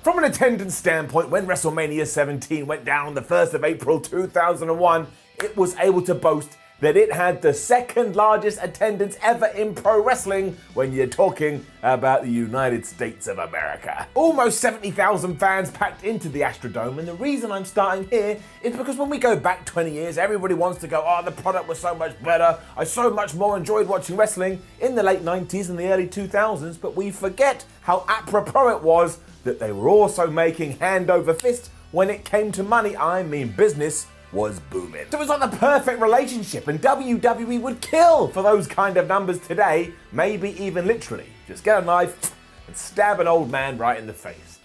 From an attendance standpoint, when WrestleMania 17 went down on the 1st of April 2001, it was able to boast that it had the second largest attendance ever in pro wrestling when you're talking about the United States of America. Almost 70,000 fans packed into the Astrodome, and the reason I'm starting here is because when we go back 20 years, everybody wants to go, oh, the product was so much better, I so much more enjoyed watching wrestling in the late 90s and the early 2000s, but we forget how apropos it was that they were also making hand over fist when it came to money. I mean, business was booming. So it was like the perfect relationship, and WWE would kill for those kind of numbers today, maybe even literally. Just get a knife and stab an old man right in the face.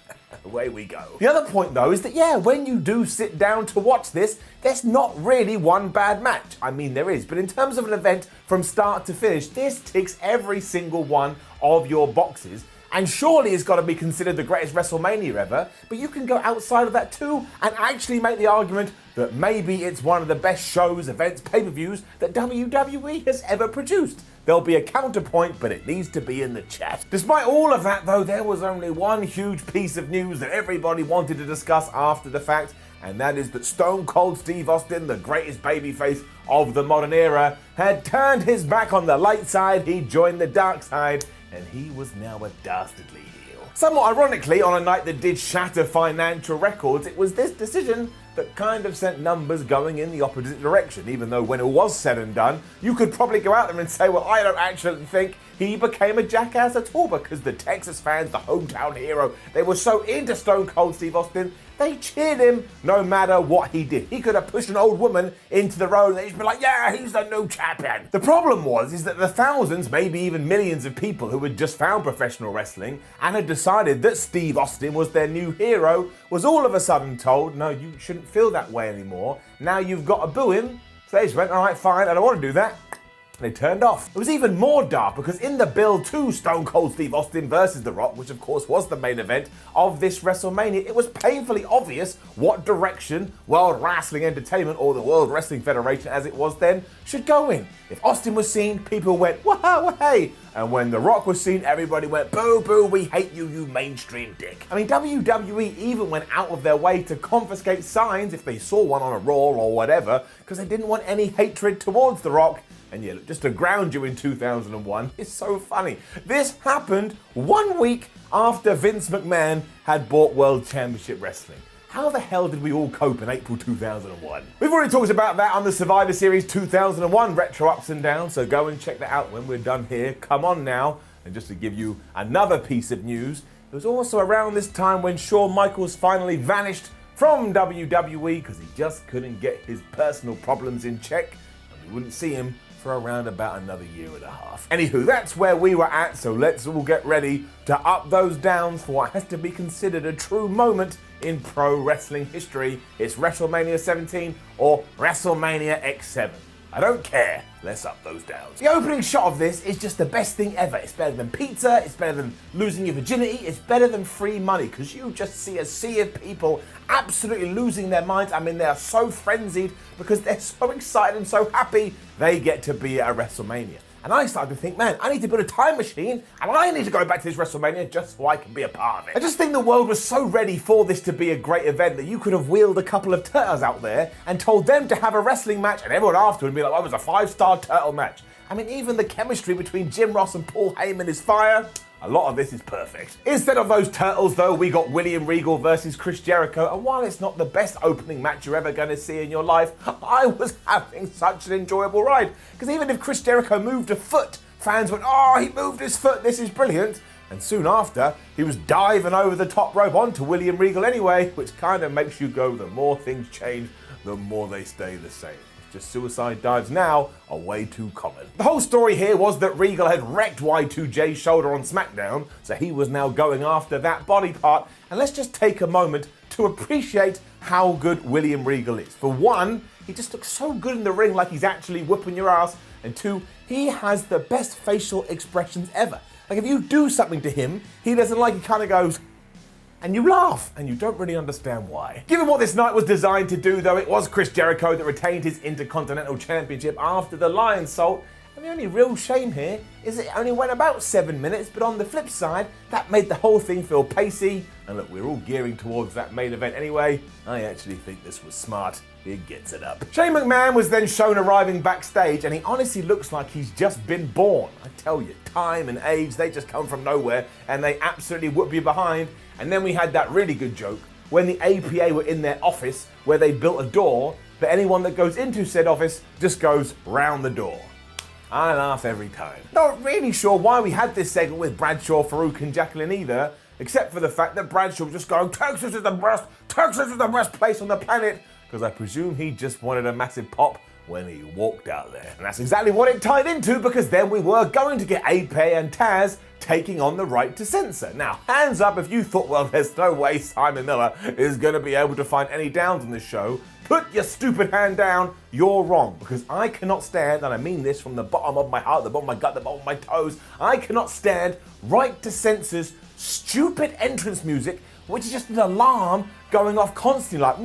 Away we go. The other point though is that, yeah, when you do sit down to watch this, there's not really one bad match. I mean, there is, but in terms of an event from start to finish, this ticks every single one of your boxes. And surely it's got to be considered the greatest WrestleMania ever, but you can go outside of that too and actually make the argument that maybe it's one of the best shows, events, pay-per-views that WWE has ever produced. There'll be a counterpoint, but it needs to be in the chat. Despite all of that though, there was only one huge piece of news that everybody wanted to discuss after the fact, and that is that Stone Cold Steve Austin, the greatest babyface of the modern era, had turned his back on the light side, he joined the dark side, and he was now a dastardly heel. Somewhat ironically, on a night that did shatter financial records, it was this decision that kind of sent numbers going in the opposite direction, even though when it was said and done, you could probably go out there and say, well, I don't actually think he became a jackass at all, because the Texas fans, the hometown hero, they were so into Stone Cold Steve Austin, they cheered him no matter what he did. He could have pushed an old woman into the road and they'd be like, yeah, he's the new champion. The problem is that the thousands, maybe even millions of people who had just found professional wrestling and had decided that Steve Austin was their new hero was all of a sudden told, no, you shouldn't feel that way anymore. Now you've got to boo him. So they just went, all right, fine, I don't want to do that. They turned off. It was even more dark because in the build to Stone Cold Steve Austin versus The Rock, which of course was the main event of this WrestleMania, it was painfully obvious what direction World Wrestling Entertainment, or the World Wrestling Federation as it was then, should go in. If Austin was seen, people went, wow, hey. And when The Rock was seen, everybody went, boo, boo, we hate you, you mainstream dick. I mean, WWE even went out of their way to confiscate signs if they saw one on a Raw or whatever, because they didn't want any hatred towards The Rock. And yeah, just to ground you in 2001, it's so funny. This happened 1 week after Vince McMahon had bought World Championship Wrestling. How the hell did we all cope in April 2001? We've already talked about that on the Survivor Series 2001 Retro Ups and Downs, so go and check that out when we're done here. Come on now. And just to give you another piece of news, it was also around this time when Shawn Michaels finally vanished from WWE because he just couldn't get his personal problems in check, and we wouldn't see him for around about another year and a half. Anywho, that's where we were at, so let's all get ready to up those downs for what has to be considered a true moment in pro wrestling history. It's WrestleMania 17 or WrestleMania X7. I don't care. Let's up those downs. The opening shot of this is just the best thing ever. It's better than pizza, it's better than losing your virginity, it's better than free money, because you just see a sea of people absolutely losing their minds. I mean, they are so frenzied because they're so excited and so happy they get to be at a WrestleMania. And I started to think, man, I need to build a time machine and I need to go back to this WrestleMania just so I can be a part of it. I just think the world was so ready for this to be a great event that you could have wheeled a couple of turtles out there and told them to have a wrestling match, and everyone after would be like, oh, it was a 5-star turtle match. I mean, even the chemistry between Jim Ross and Paul Heyman is fire. A lot of this is perfect. Instead of those turtles though, we got William Regal versus Chris Jericho, and while it's not the best opening match you're ever going to see in your life, I was having such an enjoyable ride. Because even if Chris Jericho moved a foot, fans went, oh, he moved his foot, this is brilliant. And soon after, he was diving over the top rope onto William Regal anyway, which kind of makes you go, the more things change, the more they stay the same. Just suicide dives now are way too common. The whole story here was that Regal had wrecked Y2J's shoulder on SmackDown, so he was now going after that body part. And let's just take a moment to appreciate how good William Regal is. For one, he just looks so good in the ring, like he's actually whooping your ass. And two, he has the best facial expressions ever. Like if you do something to him, he doesn't like it, kind of goes, and you laugh, and you don't really understand why. Given what this night was designed to do though, it was Chris Jericho that retained his Intercontinental Championship after the Lion Salt, and And the only real shame here is it only went about 7 minutes, but on the flip side, that made the whole thing feel pacey. And look, we're all gearing towards that main event anyway. I actually think this was smart. It gets it up. Shane McMahon was then shown arriving backstage, and he honestly looks like he's just been born. I tell you, time and age, they just come from nowhere, and they absolutely whoop you behind. And then we had that really good joke when the APA were in their office where they built a door that anyone that goes into said office just goes round the door. I laugh every time. Not really sure why we had this segment with Bradshaw, Farouk and Jacqueline either, except for the fact that Bradshaw was just going, Texas is the best place on the planet, because I presume he just wanted a massive pop when he walked out there. And that's exactly what it tied into, because then we were going to get Ape and Taz taking on the right to censor. Now, hands up if you thought, well, there's no way Simon Miller is going to be able to find any downs in this show. Put your stupid hand down, you're wrong, because I cannot stand, and I mean this from the bottom of my heart, the bottom of my gut, the bottom of my toes, I cannot stand right to censor's stupid entrance music, which is just an alarm going off constantly like,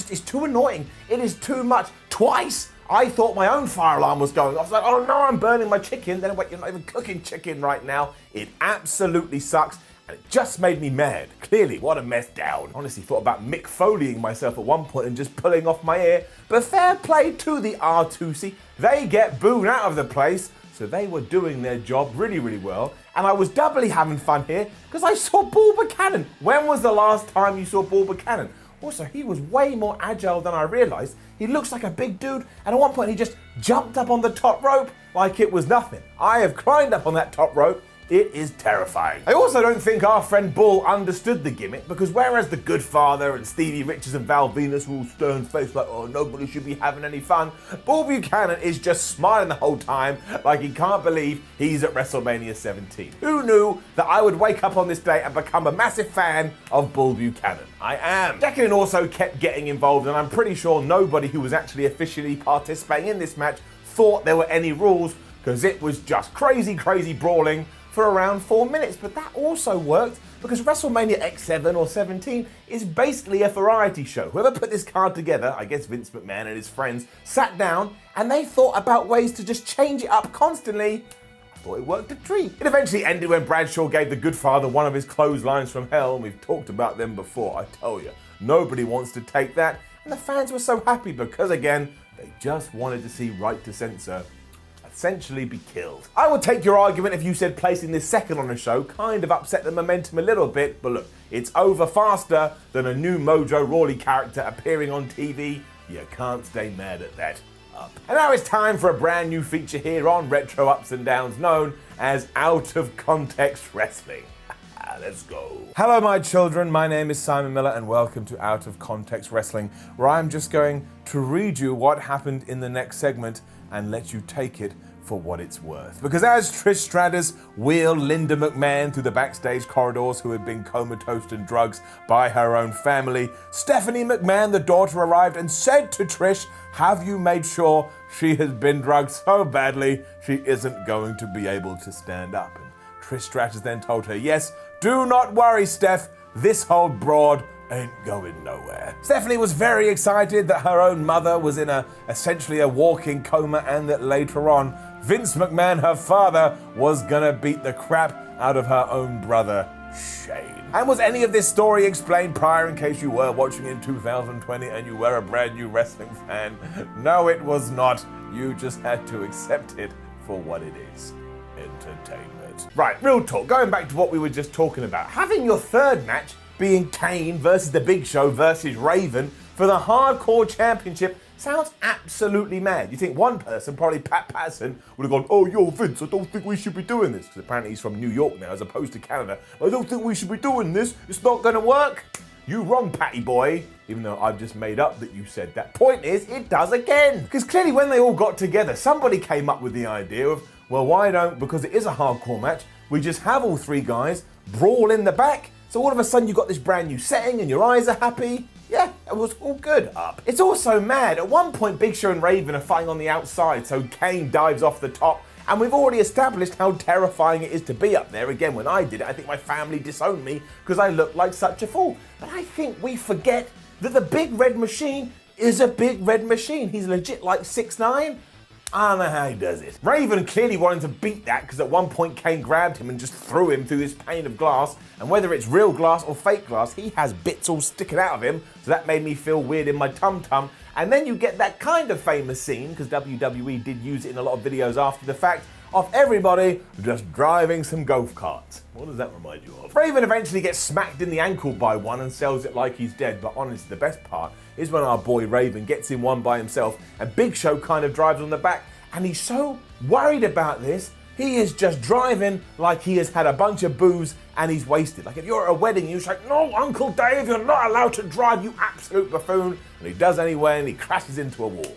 it's too annoying. It is too much. Twice, I thought my own fire alarm was going off. I was like, oh no, I'm burning my chicken. Then wait, you're not even cooking chicken right now. It absolutely sucks. And it just made me mad. Clearly, what a mess down. Honestly thought about Mick Foleying myself at one point and just pulling off my ear. But fair play to the R2C. They get booed out of the place. So they were doing their job really, really well. And I was doubly having fun here because I saw Bull Buchanan. When was the last time you saw Bull Buchanan? Also, he was way more agile than I realized. He looks like a big dude. And at one point, he just jumped up on the top rope like it was nothing. I have climbed up on that top rope. It is terrifying. I also don't think our friend Bull understood the gimmick, because whereas the Good Father and Stevie Richards and Val Venus were all stern-faced like, oh, nobody should be having any fun, Bull Buchanan is just smiling the whole time like he can't believe he's at WrestleMania 17. Who knew that I would wake up on this day and become a massive fan of Bull Buchanan? I am. Jacqueline also kept getting involved, and I'm pretty sure nobody who was actually officially participating in this match thought there were any rules, because it was just crazy brawling for around 4 minutes. But that also worked because WrestleMania X7 or 17 is basically a variety show. Whoever put this card together, I guess Vince McMahon and his friends, sat down and they thought about ways to just change it up constantly. I thought it worked a treat. It eventually ended when Bradshaw gave the Good Father one of his clotheslines from hell, and we've talked about them before. I tell you, nobody wants to take that, and the fans were so happy because, again, they just wanted to see right to censor essentially be killed. I would take your argument if you said placing this second on the show kind of upset the momentum a little bit, but look, it's over faster than a new Mojo Rawley character appearing on TV. You can't stay mad at that. And now it's time for a brand new feature here on Retro Ups and Downs, known as Out of Context Wrestling. Let's go. Hello, my children. My name is Simon Miller, and welcome to Out of Context Wrestling, where I'm just going to read you what happened in the next segment and let you take it for what it's worth. Because as Trish Stratus wheeled Linda McMahon through the backstage corridors, who had been comatose and drugs by her own family, Stephanie McMahon, the daughter, arrived and said to Trish, have you made sure she has been drugged so badly she isn't going to be able to stand up? And Trish Stratus then told her, yes, do not worry, Steph, this old broad ain't going nowhere. Stephanie was very excited that her own mother was in essentially a walking coma, and that later on, Vince McMahon, her father, was gonna beat the crap out of her own brother, Shane. And was any of this story explained prior, in case you were watching in 2020 and you were a brand new wrestling fan? No, it was not. You just had to accept it for what it is. Entertainment. Right, real talk, going back to what we were just talking about. Having your third match being Kane versus The Big Show versus Raven for the Hardcore Championship sounds absolutely mad. You think one person, probably Pat Patterson, would have gone, oh, yo, Vince, I don't think we should be doing this. Because apparently he's from New York now as opposed to Canada. I don't think we should be doing this. It's not going to work. You wrong, Patty boy. Even though I've just made up that you said that. Point is, it does again. Because clearly when they all got together, somebody came up with the idea of, well, why don't, because it is a hardcore match, we just have all three guys brawl in the back. So all of a sudden you've got this brand new setting and your eyes are happy. Yeah, it was all good. It's also mad. At one point, Big Show and Raven are fighting on the outside, so Kane dives off the top. And we've already established how terrifying it is to be up there. Again, when I did it, I think my family disowned me because I looked like such a fool. But I think we forget that the Big Red Machine is a Big Red Machine. He's legit like 6'9". I don't know how he does it. Raven clearly wanted to beat that because at one point Kane grabbed him and just threw him through this pane of glass, and whether it's real glass or fake glass, he has bits all sticking out of him, so that made me feel weird in my tum-tum. And then you get that kind of famous scene, because WWE did use it in a lot of videos after the fact, of everybody just driving some golf carts. What does that remind you of? Raven eventually gets smacked in the ankle by one and sells it like he's dead, but honestly the best part is when our boy Raven gets in one by himself and Big Show kind of drives on the back, and he's so worried about this, he is just driving like he has had a bunch of booze and he's wasted. Like if you're at a wedding, you're like, no, Uncle Dave, you're not allowed to drive, you absolute buffoon. And he does anyway and he crashes into a wall.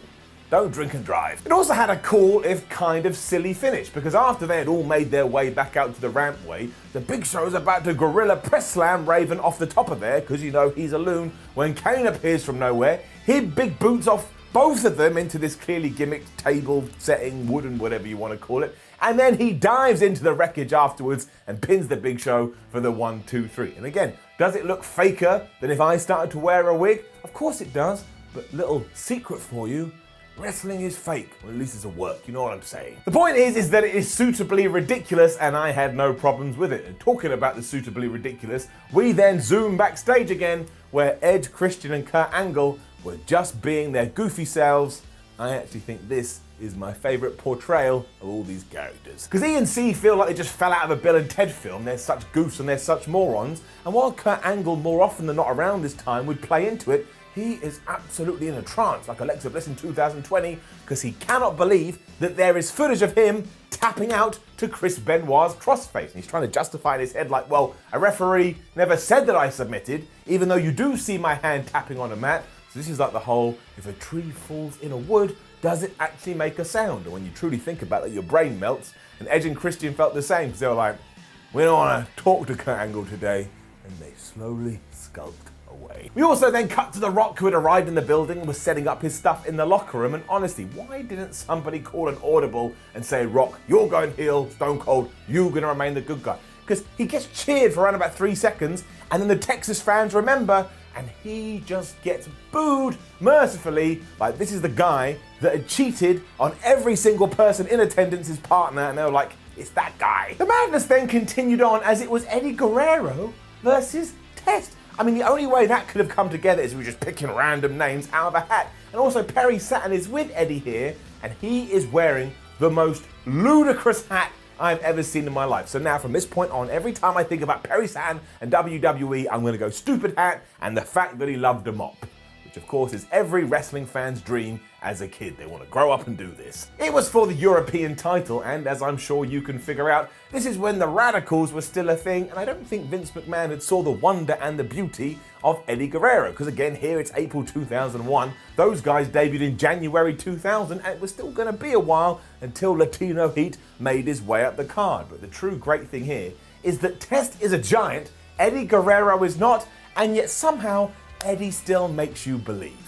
Don't drink and drive. It also had a cool, if kind of silly finish, because after they had all made their way back out to the rampway, the Big Show's about to gorilla press slam Raven off the top of there, because you know he's a loon, when Kane appears from nowhere, he big boots off both of them into this clearly gimmicked table setting, wooden, whatever you want to call it, and then he dives into the wreckage afterwards and pins the Big Show for the 1, 2, 3. And again, does it look faker than if I started to wear a wig? Of course it does, but little secret for you, wrestling is fake, or at least it's a work, you know what I'm saying. The point is that it is suitably ridiculous, and I had no problems with it. And talking about the suitably ridiculous, we then zoom backstage again, where Edge, Christian, and Kurt Angle were just being their goofy selves. I actually think this is my favourite portrayal of all these characters. Because E and C feel like they just fell out of a Bill and Ted film, they're such goofs and they're such morons, and while Kurt Angle more often than not around this time would play into it, he is absolutely in a trance, like Alexa Bliss in 2020, because he cannot believe that there is footage of him tapping out to Chris Benoit's crossface. And he's trying to justify in his head like, well, a referee never said that I submitted, even though you do see my hand tapping on a mat. So this is like the whole, if a tree falls in a wood, does it actually make a sound? And when you truly think about it, your brain melts. And Edge and Christian felt the same, because they were like, we don't want to talk to Kurt Angle today. And they slowly skulked away. We also then cut to The Rock, who had arrived in the building and was setting up his stuff in the locker room. And honestly, why didn't somebody call an audible and say, Rock, you're going heel, Stone Cold, you're going to remain the good guy? Because he gets cheered for around about 3 seconds, and then the Texas fans remember, and he just gets booed mercifully, like this is the guy that had cheated on every single person in attendance, his partner, and they were like, it's that guy. The madness then continued on as it was Eddie Guerrero versus Test. I mean, the only way that could have come together is we were just picking random names out of a hat. And also Perry Saturn is with Eddie here, and he is wearing the most ludicrous hat I've ever seen in my life. So now from this point on, every time I think about Perry Saturn and WWE, I'm gonna go stupid hat and the fact that he loved a mop, which of course is every wrestling fan's dream as a kid. They want to grow up and do this. It was for the European title, and as I'm sure you can figure out, this is when the Radicals were still a thing, and I don't think Vince McMahon had saw the wonder and the beauty of Eddie Guerrero, because again, here it's April 2001. Those guys debuted in January 2000, and it was still going to be a while until Latino Heat made his way up the card. But the true great thing here is that Test is a giant, Eddie Guerrero is not, and yet somehow Eddie still makes you believe.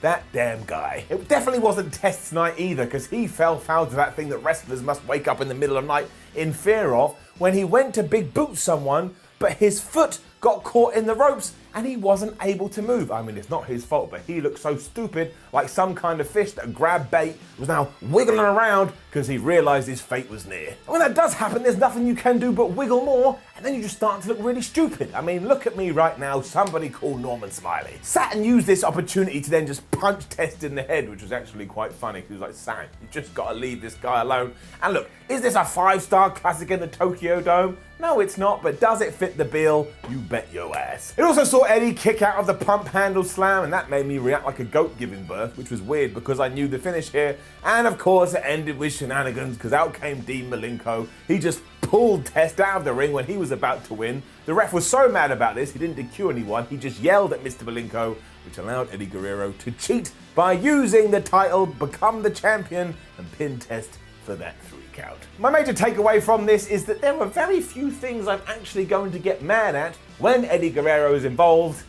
That damn guy. It definitely wasn't Test's night either, because he fell foul to that thing that wrestlers must wake up in the middle of the night in fear of when he went to big boot someone, but his foot got caught in the ropes and he wasn't able to move. I mean, it's not his fault, but he looked so stupid, like some kind of fish that grabbed bait, was now wiggling around because he realized his fate was near. And when that does happen, there's nothing you can do but wiggle more, and then you just start to look really stupid. I mean, look at me right now, somebody call Norman Smiley. Saturn used this opportunity to then just punch Test in the head, which was actually quite funny. He was like, Saturn, you just gotta leave this guy alone. And look, is this a 5-star classic in the Tokyo Dome? No, it's not, but does it fit the bill? You bet your ass. It also saw Eddie kick out of the pump handle slam, and that made me react like a goat giving birth, which was weird because I knew the finish here. And of course, it ended with shenanigans because out came Dean Malenko. He just pulled Test out of the ring when he was about to win. The ref was so mad about this, he didn't DQ anyone. He just yelled at Mr. Malenko, which allowed Eddie Guerrero to cheat by using the title, become the champion, and pin Test for that 3 count. My major takeaway from this is that there are very few things I'm actually going to get mad at when Eddie Guerrero is involved.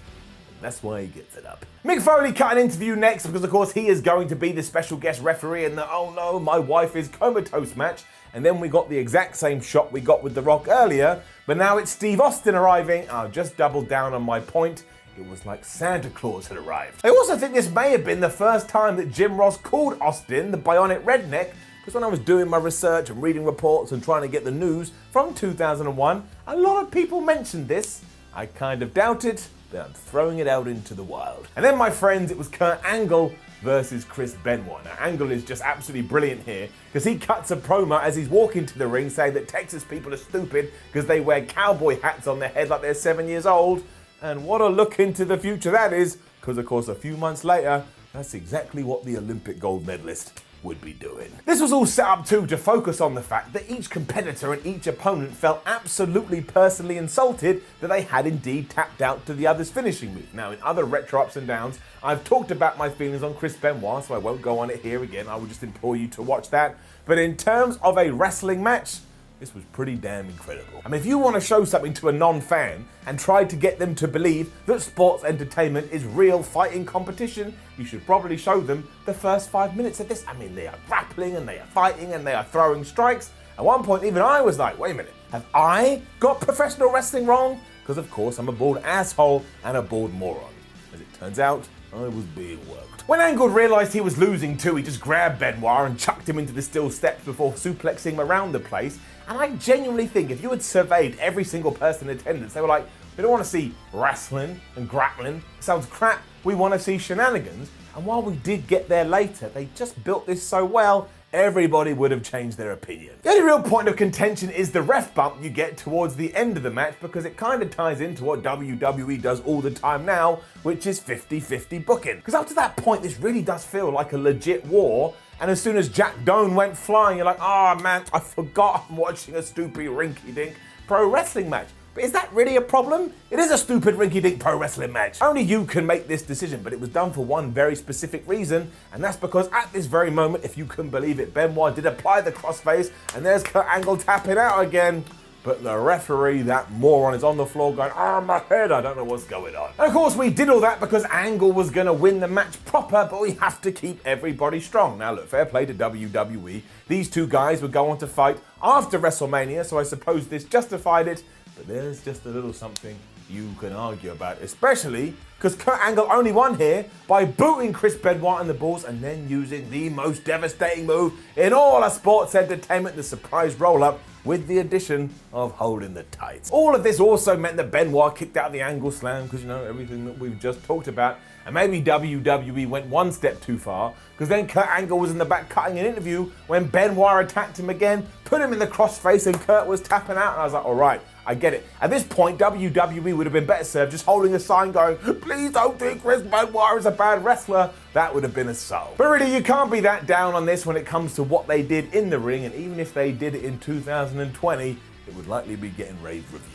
That's why he gets it up. Mick Foley cut an interview next because of course he is going to be the special guest referee in the oh no, my wife is comatose match. And then we got the exact same shot we got with The Rock earlier, but now it's Steve Austin arriving. I'll just double down on my point. It was like Santa Claus had arrived. I also think this may have been the first time that Jim Ross called Austin the Bionic Redneck, because when I was doing my research and reading reports and trying to get the news from 2001, a lot of people mentioned this. I kind of doubt it, but I'm throwing it out into the wild. And then, my friends, it was Kurt Angle versus Chris Benoit. Now, Angle is just absolutely brilliant here, because he cuts a promo as he's walking to the ring saying that Texas people are stupid because they wear cowboy hats on their head like they're 7 years old. And what a look into the future that is, because of course a few months later, that's exactly what the Olympic gold medalist would be doing. This was all set up too to focus on the fact that each competitor and each opponent felt absolutely personally insulted that they had indeed tapped out to the other's finishing move. Now, in other retro ups and downs, I've talked about my feelings on Chris Benoit, so I won't go on it here again. I would just implore you to watch that. But in terms of a wrestling match, this was pretty damn incredible. I mean, if you want to show something to a non-fan and try to get them to believe that sports entertainment is real fighting competition, you should probably show them the first 5 minutes of this. I mean, they are grappling and they are fighting and they are throwing strikes. At one point, even I was like, wait a minute, have I got professional wrestling wrong? Because of course, I'm a bald asshole and a bald moron. As it turns out, I was being worked. When Angle realised he was losing too, he just grabbed Benoit and chucked him into the steel steps before suplexing him around the place. And I genuinely think if you had surveyed every single person in attendance, they were like, we don't want to see wrestling and grappling. It sounds crap. We want to see shenanigans. And while we did get there later, they just built this so well, everybody would have changed their opinion. The only real point of contention is the ref bump you get towards the end of the match, because it kind of ties into what WWE does all the time now, which is 50-50 booking. Because up to that point, this really does feel like a legit war. And as soon as Jack Doan went flying, you're like, oh man, I forgot I'm watching a stupid rinky-dink pro wrestling match. But is that really a problem? It is a stupid rinky-dink pro wrestling match. Only you can make this decision, but it was done for one very specific reason, and that's because at this very moment, if you can believe it, Benoit did apply the crossface, and there's Kurt Angle tapping out again. But the referee, that moron, is on the floor going, oh, my head, I don't know what's going on. And of course, we did all that because Angle was going to win the match proper, but we have to keep everybody strong. Now, look, fair play to WWE. These two guys would go on to fight after WrestleMania, so I suppose this justified it. But there's just a little something you can argue about, especially because Kurt Angle only won here by booting Chris Benoit in the balls and then using the most devastating move in all of sports entertainment, the surprise roll-up, with the addition of holding the tights. All of this also meant that Benoit kicked out the Angle Slam because, you know, everything that we've just talked about. And maybe WWE went one step too far, because then Kurt Angle was in the back cutting an interview when Benoit attacked him again, put him in the crossface, and Kurt was tapping out. And I was like, all right, I get it. At this point, WWE would have been better served just holding a sign going, please don't think Chris Benoit is a bad wrestler. That would have been a solve. But really, you can't be that down on this when it comes to what they did in the ring, and even if they did it in 2020, it would likely be getting rave reviews.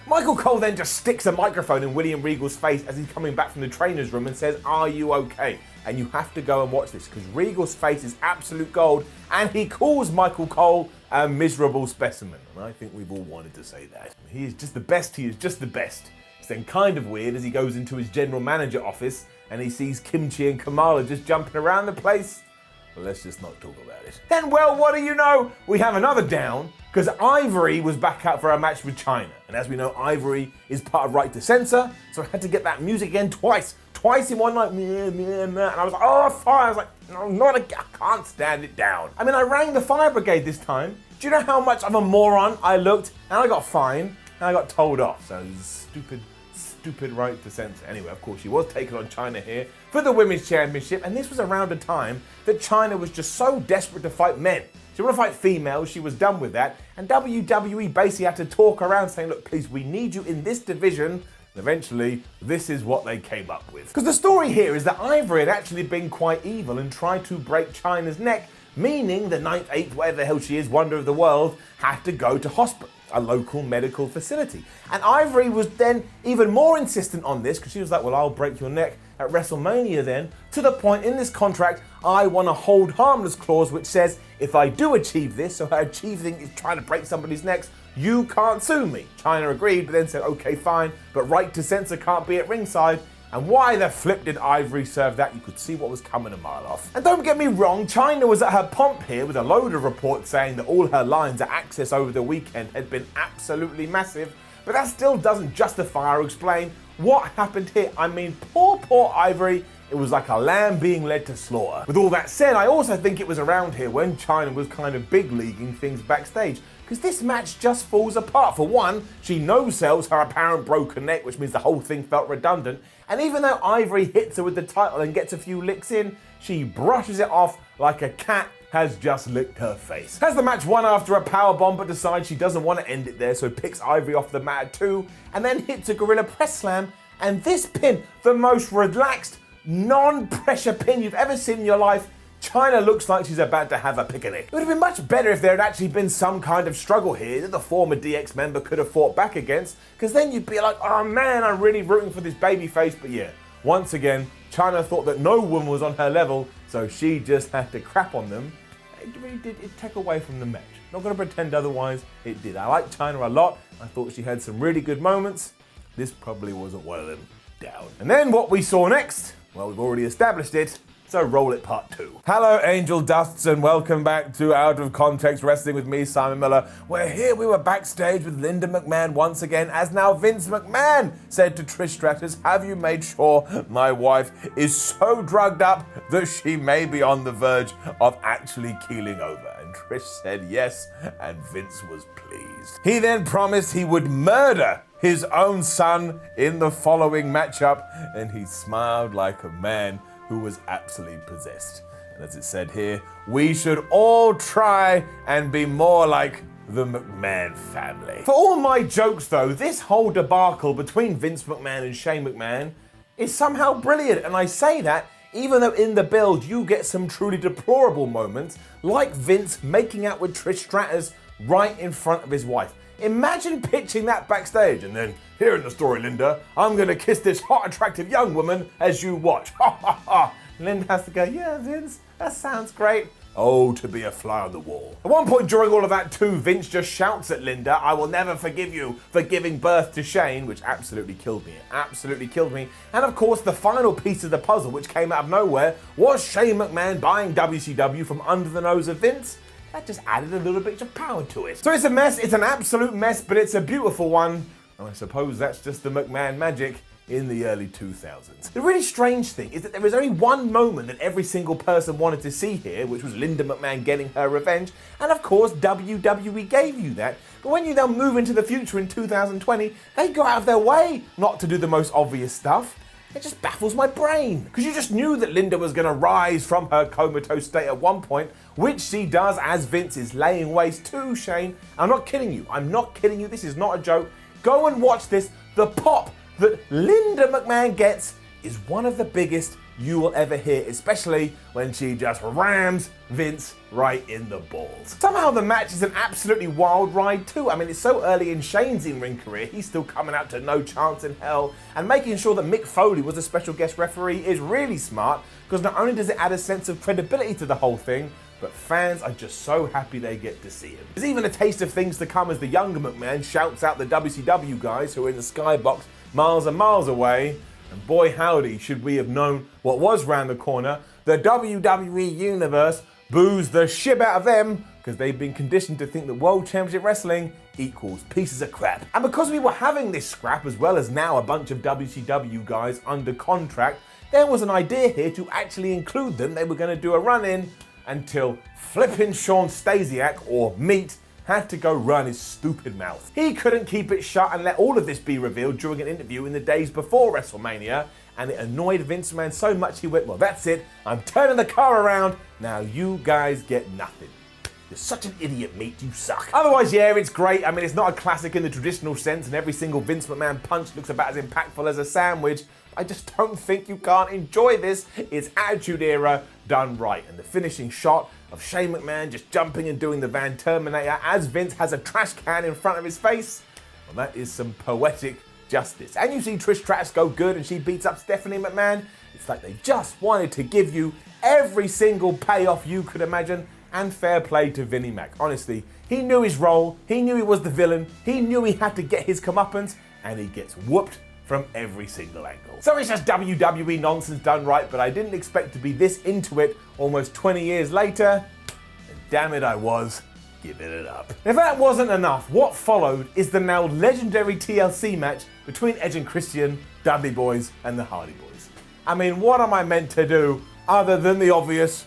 Michael Cole then just sticks a microphone in William Regal's face as he's coming back from the trainer's room and says, are you okay? And you have to go and watch this, because Regal's face is absolute gold, and he calls Michael Cole a miserable specimen. And I think we've all wanted to say that. He is just the best, he is just the best. It's then kind of weird as he goes into his general manager office and he sees Kimchi and Kamala just jumping around the place. Well, let's just not talk about it. Then, well, what do you know? We have another down, because Ivory was back out for a match with China. And as we know, Ivory is part of Right to Censor, so I had to get that music again twice in one night. And I was like, oh, fire. I was like, no, not again. I can't stand it down. I mean, I rang the fire brigade this time. Do you know how much of a moron I looked? And I got fined, and I got told off. So stupid Right to Censor. Anyway, of course, she was taking on China here for the Women's Championship, and this was around a time that China was just so desperate to fight men. She didn't want to fight females, she was done with that, and WWE basically had to talk around saying, look, please, we need you in this division. And eventually, this is what they came up with. Because the story here is that Ivory had actually been quite evil and tried to break China's neck, meaning the 9th, 8th, whatever the hell she is, wonder of the world, had to go to hospital, a local medical facility. And Ivory was then even more insistent on this, because she was like, well, I'll break your neck at WrestleMania then, to the point in this contract, I want a hold harmless clause which says, if I do achieve this, so I achieving is trying to break somebody's necks, you can't sue me. China agreed, but then said, okay, fine, but Right to Censor can't be at ringside. And why the flip did Ivory serve that? You could see what was coming a mile off. And don't get me wrong, China was at her pomp here with a load of reports saying that all her lines at Access over the weekend had been absolutely massive, but that still doesn't justify or explain what happened here? I mean, poor Ivory. It was like a lamb being led to slaughter. With all that said, I also think it was around here when Chyna was kind of big leaguing things backstage, because this match just falls apart. For one, she no-sells her apparent broken neck, which means the whole thing felt redundant. And even though Ivory hits her with the title and gets a few licks in, she brushes it off like a cat has just licked her face. Has the match won after a powerbomb, but decides she doesn't want to end it there, so picks Ivory off the mat too, and then hits a gorilla press slam. And this pin, the most relaxed, non-pressure pin you've ever seen in your life. Chyna looks like she's about to have a picnic. It would have been much better if there had actually been some kind of struggle here that the former DX member could have fought back against, because then you'd be like, oh man, I'm really rooting for this babyface. But yeah, once again, Chyna thought that no woman was on her level, so she just had to crap on them. It really did take away from the match. Not going to pretend otherwise, it did. I like Chyna a lot. I thought she had some really good moments. This probably wasn't one of them. Down. And then what we saw next, well, we've already established it, so roll it part 2. Hello, Angel Dusts, and welcome back to Out of Context Wrestling with me, Simon Miller, where here we were backstage with Linda McMahon once again, as now Vince McMahon said to Trish Stratus, have you made sure my wife is so drugged up that she may be on the verge of actually keeling over? And Trish said yes, and Vince was pleased. He then promised he would murder his own son in the following matchup, and he smiled like a man who was absolutely possessed. And as it said here, we should all try and be more like the McMahon family. For all my jokes though, this whole debacle between Vince McMahon and Shane McMahon is somehow brilliant, and I say that even though in the build you get some truly deplorable moments, like Vince making out with Trish Stratus right in front of his wife. Imagine pitching that backstage, and then, here in the story, Linda, I'm gonna kiss this hot, attractive young woman as you watch. Ha ha ha. Linda has to go, yeah, Vince, that sounds great. Oh, to be a fly on the wall. At one point during all of that too, Vince just shouts at Linda, I will never forgive you for giving birth to Shane, which absolutely killed me. It absolutely killed me. And of course, the final piece of the puzzle, which came out of nowhere, was Shane McMahon buying WCW from under the nose of Vince. That just added a little bit of power to it. So it's a mess, it's an absolute mess, but it's a beautiful one. And I suppose that's just the McMahon magic in the early 2000s. The really strange thing is that there was only one moment that every single person wanted to see here, which was Linda McMahon getting her revenge. And of course, WWE gave you that. But when you now move into the future in 2020, they go out of their way not to do the most obvious stuff. It just baffles my brain. Because you just knew that Linda was going to rise from her comatose state at one point, which she does as Vince is laying waste to Shane. I'm not kidding you. I'm not kidding you. This is not a joke. Go and watch this. The pop that Linda McMahon gets is one of the biggest you will ever hear, especially when she just rams Vince right in the balls. Somehow the match is an absolutely wild ride too. I mean, it's so early in Shane's in-ring career, he's still coming out to no chance in hell, and making sure that Mick Foley was a special guest referee is really smart, because not only does it add a sense of credibility to the whole thing, but fans are just so happy they get to see him. There's even a taste of things to come as the younger McMahon shouts out the WCW guys who are in the skybox miles and miles away. And boy howdy, should we have known what was round the corner. The WWE Universe boos the shit out of them because they've been conditioned to think that World Championship Wrestling equals pieces of crap. And because we were having this scrap as well as now a bunch of WCW guys under contract, there was an idea here to actually include them. They were going to do a run-in until flippin' Sean Stasiak, or Meat, had to go run his stupid mouth. He couldn't keep it shut and let all of this be revealed during an interview in the days before WrestleMania, and it annoyed Vince McMahon so much he went, well, that's it, I'm turning the car around, now you guys get nothing. You're such an idiot, Meat, you suck. Otherwise, yeah, it's great. I mean, it's not a classic in the traditional sense, and every single Vince McMahon punch looks about as impactful as a sandwich. I just don't think you can't enjoy this. It's Attitude Era done right, and the finishing shot of Shane McMahon just jumping and doing the Van Terminator as Vince has a trash can in front of his face, well, that is some poetic justice. And you see Trish Stratus go good and she beats up Stephanie McMahon. It's like they just wanted to give you every single payoff you could imagine, and fair play to Vinnie Mac. Honestly, he knew his role, he knew he was the villain, he knew he had to get his comeuppance, and he gets whooped from every single angle. So it's just WWE nonsense done right, but I didn't expect to be this into it almost 20 years later, and damn it I was giving it up. If that wasn't enough, what followed is the now legendary TLC match between Edge and Christian Dudley boys and the Harley boys. I mean, what am I meant to do other than the obvious?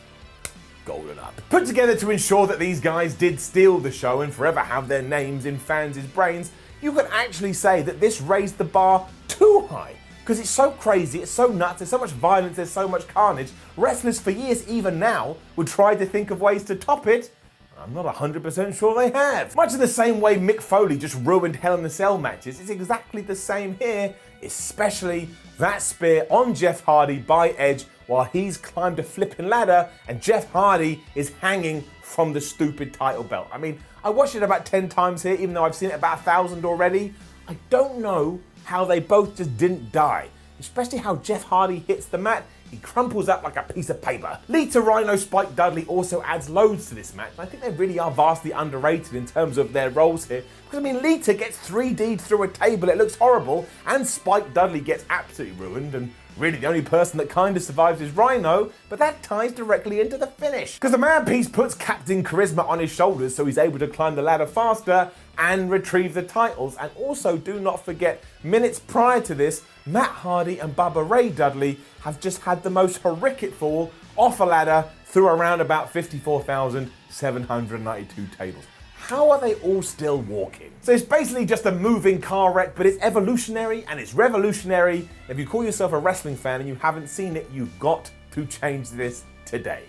Golden up. Put together to ensure that these guys did steal the show and forever have their names in fans' brains, you could actually say that this raised the bar too high. Because it's so crazy, it's so nuts, there's so much violence, there's so much carnage. Wrestlers for years, even now, would try to think of ways to top it. I'm not 100% sure they have. Much in the same way Mick Foley just ruined Hell in a Cell matches, it's exactly the same here, especially that spear on Jeff Hardy by Edge while he's climbed a flipping ladder and Jeff Hardy is hanging from the stupid title belt. I mean, I watched it about 10 times here, even though I've seen it about 1,000 already. I don't know how they both just didn't die, especially how Jeff Hardy hits the mat. He crumples up like a piece of paper. Lita, Rhino, Spike Dudley also adds loads to this match. I think they really are vastly underrated in terms of their roles here. Because I mean, Lita gets 3D'd through a table, it looks horrible, and Spike Dudley gets absolutely ruined, and really the only person that kind of survives is Rhino, but that ties directly into the finish. Because the man-piece puts Captain Charisma on his shoulders so he's able to climb the ladder faster and retrieve the titles. And also do not forget, minutes prior to this, Matt Hardy and Bubba Ray Dudley have just had the most horrific fall off a ladder through around about 54,792 tables. How are they all still walking? So it's basically just a moving car wreck, but it's evolutionary and it's revolutionary. If you call yourself a wrestling fan and you haven't seen it, you've got to change this today.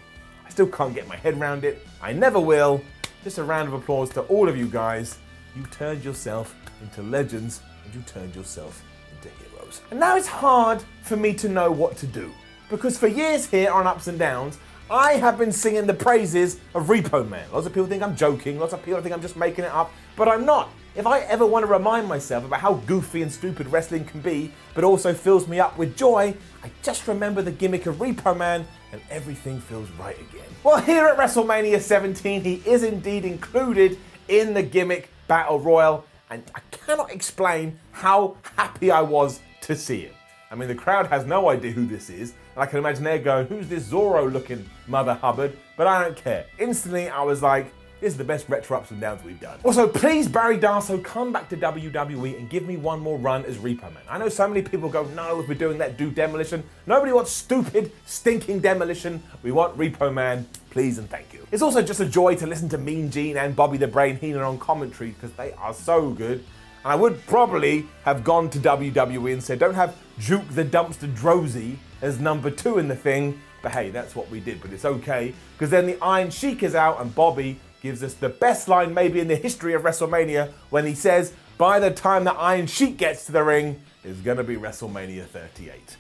I still can't get my head around it. I never will. Just a round of applause to all of you guys. You turned yourself into legends and you turned yourself into heroes. And now it's hard for me to know what to do. Because for years here on Ups and Downs, I have been singing the praises of Repo Man. Lots of people think I'm joking, lots of people think I'm just making it up, but I'm not. If I ever want to remind myself about how goofy and stupid wrestling can be, but also fills me up with joy, I just remember the gimmick of Repo Man and everything feels right again. Well, here at WrestleMania 17, he is indeed included in the gimmick Battle Royal, and I cannot explain how happy I was to see him. I mean, the crowd has no idea who this is, and I can imagine they're going, who's this Zorro-looking Mother Hubbard? But I don't care. Instantly, I was like, this is the best retro Ups and Downs we've done. Also, please, Barry Darsow, come back to WWE and give me one more run as Repo Man. I know so many people go, no, if we're doing that, do Demolition. Nobody wants stupid, stinking Demolition. We want Repo Man, please and thank you. It's also just a joy to listen to Mean Gene and Bobby the Brain Heenan on commentary because they are so good. And I would probably have gone to WWE and said, don't have Juke the Dumpster Drozy as number 2 in the thing. But hey, that's what we did, but it's okay. Because then the Iron Sheik is out and Bobby gives us the best line maybe in the history of WrestleMania when he says, by the time the Iron Sheik gets to the ring, it's gonna be WrestleMania 38.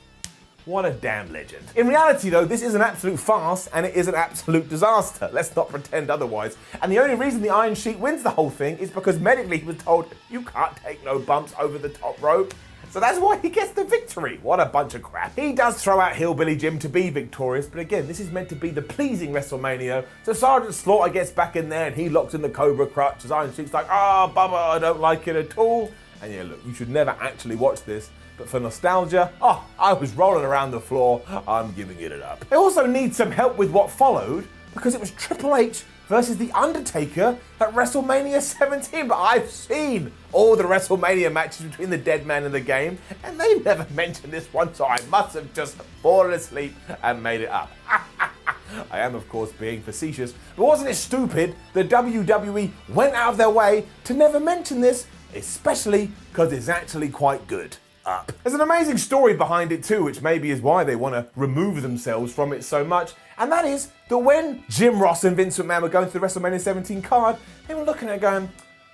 What a damn legend. In reality though, this is an absolute farce and it is an absolute disaster. Let's not pretend otherwise. And the only reason the Iron Sheik wins the whole thing is because medically he was told, you can't take no bumps over the top rope. So that's why he gets the victory. What a bunch of crap. He does throw out Hillbilly Jim to be victorious, but again, this is meant to be the pleasing WrestleMania. So Sergeant Slaughter gets back in there and he locks in the Cobra Crutch as Iron Sheik's like, oh, Bubba, I don't like it at all. And yeah, look, you should never actually watch this. But for nostalgia, oh, I was rolling around the floor, I'm giving it up. They also need some help with what followed, because it was Triple H versus The Undertaker at WrestleMania 17. But I've seen all the WrestleMania matches between the Dead Man and the Game, and they never mentioned this one, so I must have just fallen asleep and made it up. I am, of course, being facetious, but wasn't it stupid that WWE went out of their way to never mention this, especially because it's actually quite good. Up. There's an amazing story behind it too, which maybe is why they want to remove themselves from it so much, and that is that when Jim Ross and Vince McMahon were going through the WrestleMania 17 card, they were looking at it going,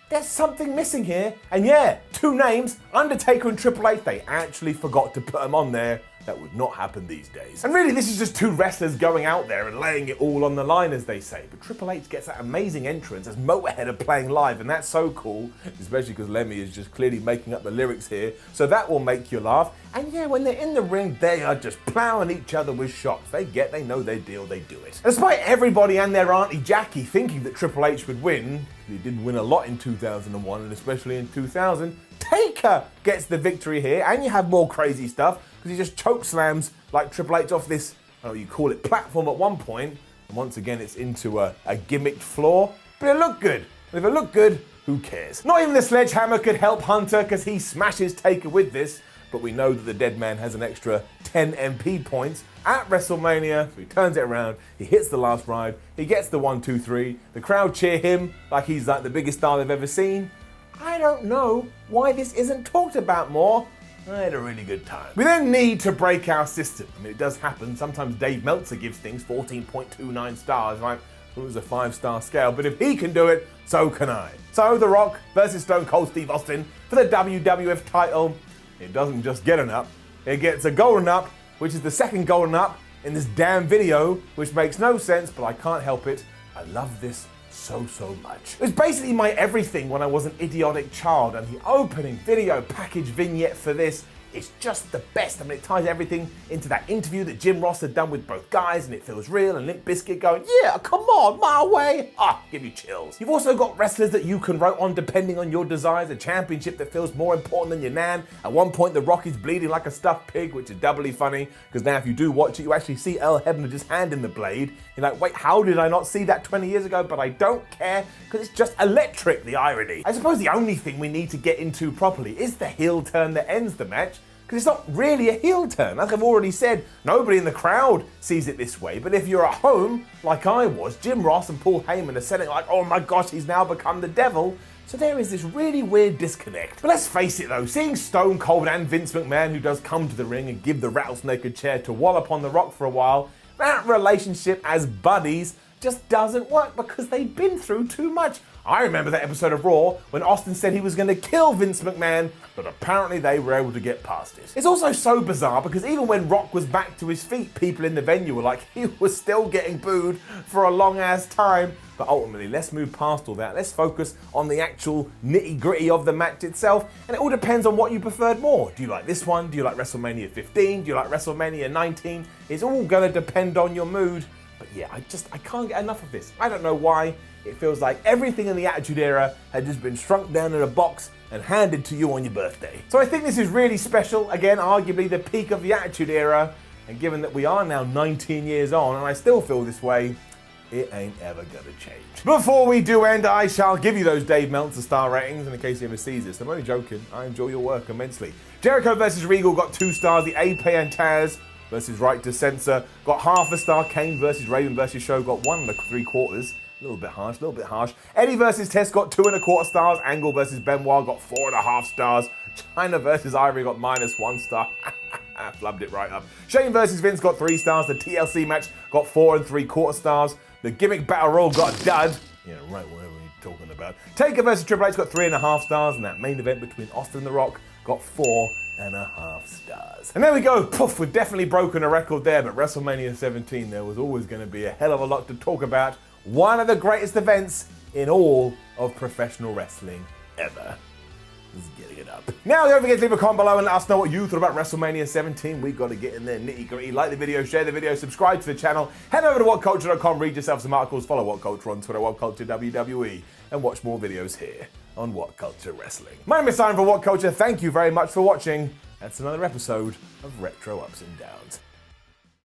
there's something missing here, and yeah, 2 names, Undertaker and Triple H, they actually forgot to put them on there. That would not happen these days. And really, this is just 2 wrestlers going out there and laying it all on the line, as they say. But Triple H gets that amazing entrance as Motorhead are playing live, and that's so cool, especially because Lemmy is just clearly making up the lyrics here, so that will make you laugh. And yeah, when they're in the ring, they are just plowing each other with shots. They know their deal, they do it. And despite everybody and their Auntie Jackie thinking that Triple H would win, he did win a lot in 2001, and especially in 2000, Taker gets the victory here, and you have more crazy stuff, because he just choke slams like Triple H off this, I don't know, you call it platform at one point, and once again it's into a gimmicked floor, but it looked good. And if it looked good, who cares? Not even the sledgehammer could help Hunter, because he smashes Taker with this, but we know that the dead man has an extra 10 MP points at WrestleMania. So he turns it around, he hits the last ride, he gets the 1, 2, 3. The crowd cheer him like he's like the biggest star they've ever seen. I don't know why this isn't talked about more. I had a really good time. We then need to break our system. I mean, it does happen. Sometimes Dave Meltzer gives things 14.29 stars, right? It was a 5-star scale, but if he can do it, so can I. So The Rock versus Stone Cold Steve Austin for the WWF title. It doesn't just get an up, it gets a golden up, which is the second golden up in this damn video, which makes no sense, but I can't help it. I love this so much. It was basically my everything when I was an idiotic child, and the opening video package vignette for this is just the best. I mean, it ties everything into that interview that Jim Ross had done with both guys, and it feels real, and Limp Bizkit going, yeah, come on, my way. Give you chills. You've also got wrestlers that you can vote on depending on your desires, a championship that feels more important than your nan. At one point, The Rock is bleeding like a stuffed pig, which is doubly funny, because now if you do watch it, you actually see Earl Hebner just handing the blade. You're like, wait, how did I not see that 20 years ago? But I don't care, because it's just electric, the irony. I suppose the only thing we need to get into properly is the heel turn that ends the match, because it's not really a heel turn. Like I've already said, nobody in the crowd sees it this way, but if you're at home, like I was, Jim Ross and Paul Heyman are selling like, oh my gosh, he's now become the devil. So there is this really weird disconnect. But let's face it though, seeing Stone Cold and Vince McMahon, who does come to the ring and give the rattlesnake a chair to wallop on The Rock for a while, that relationship as buddies just doesn't work because they've been through too much. I remember that episode of Raw when Austin said he was going to kill Vince McMahon, but apparently they were able to get past it. It's also so bizarre because even when Rock was back to his feet, people in the venue were like, he was still getting booed for a long ass time. But ultimately, let's move past all that. Let's focus on the actual nitty gritty of the match itself. And it all depends on what you preferred more. Do you like this one? Do you like WrestleMania 15? Do you like WrestleMania 19? It's all going to depend on your mood. But yeah, I can't get enough of this. I don't know why. It feels like everything in the Attitude Era had just been shrunk down in a box and handed to you on your birthday. So I think this is really special. Again, arguably the peak of the Attitude Era. And given that we are now 19 years on and I still feel this way, it ain't ever gonna change. Before we do end, I shall give you those Dave Meltzer star ratings, and in case you ever sees this, I'm only joking. I enjoy your work immensely. Jericho versus Regal got 2 stars. The AP and Taz versus Right to Censor got half a star. Kane versus Raven versus Show got 1 3/4. A little bit harsh. Eddie versus Test got 2 1/4 stars. Angle versus Benoit got 4.5 stars. China versus Ivory got -1 star. Flubbed it right up. Shane versus Vince got 3 stars. The TLC match got 4 3/4 stars. The gimmick battle royal got a dud. Yeah, right, whatever you're talking about. Taker versus Triple H got 3.5 stars. And that main event between Austin and The Rock got 4.5 stars. And there we go. Poof, we've definitely broken a record there. But WrestleMania 17, there was always going to be a hell of a lot to talk about. One of the greatest events in all of professional wrestling ever. Just getting it up. Now, don't forget to leave a comment below and let us know what you thought about WrestleMania 17. We've got to get in there nitty gritty. Like the video, share the video, subscribe to the channel. Head over to WhatCulture.com, read yourself some articles, follow WhatCulture on Twitter, WhatCulture WWE, and watch more videos here on WhatCulture Wrestling. My name is Simon for WhatCulture. Thank you very much for watching. That's another episode of Retro Ups and Downs.